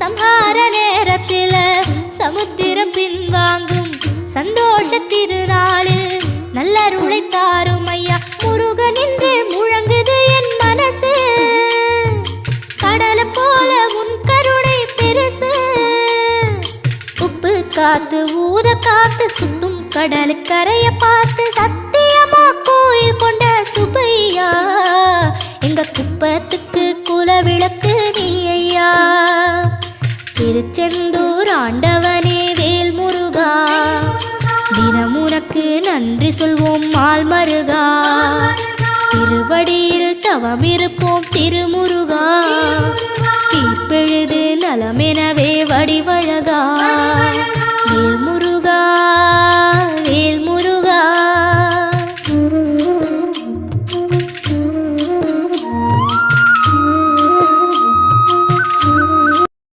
சம்ஹார நேரத்தில சமுத்திரம் பின்வாங்கும் சந்தோஷ திருநாளில் நல்லருளை தாரும் ஐயா முருகன் என்று முழங்குது என் மனசு. கடலை போல உன் கருணை பெருசு. உப்பு காத்து ஊத காத்து சுத்தும் கடலுக்கரைய பார்த்து சத்தியமா கோயில் கொண்ட சுபையா எங்க குப்பத்துக்கு குலவிளக்கு நீ ஐயா. திருச்செந்தூர் ஆண்டவனே வேல் முருகா தினம் உனக்கு நன்றி சொல்வோம் மால் மருகா. திருவடியில் தவம் இருப்போம் திருமுருகா தீர்ப்பெழுது நலமெனவே வடிவழகா வேல் முருகா.